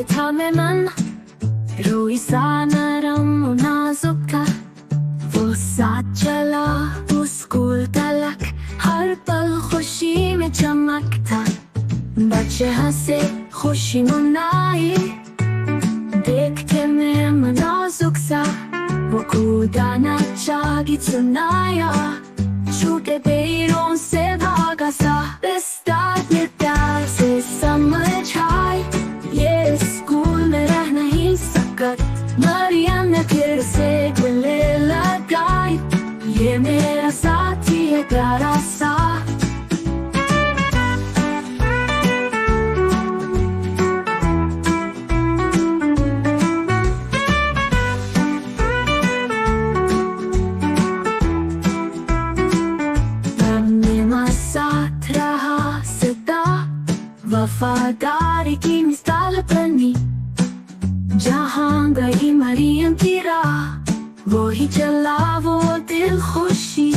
से था मैं मन, रोई सा नरम और नाजुक था। वो साथ चला वो स्कूल तलक, हर पल खुशी में चमकता। बच्चे हंसे खुशी मनाई, देखते मैं नाजुक सा। वो कूदा नाचा गीत सुनाया, छूटे पैरों से भागा सा। स्टार्ट में प्यार से समझ आई, ये स्कूल में रह नहीं सकत। मरियम ने फिर से गले लगाई, ये मेरा साथी है प्यारा सा। साथ रहा सदा, वफादारी की मिसाल बनी। जहाँ गई मरियम की राह, वो ही चला वो दिल खुशी।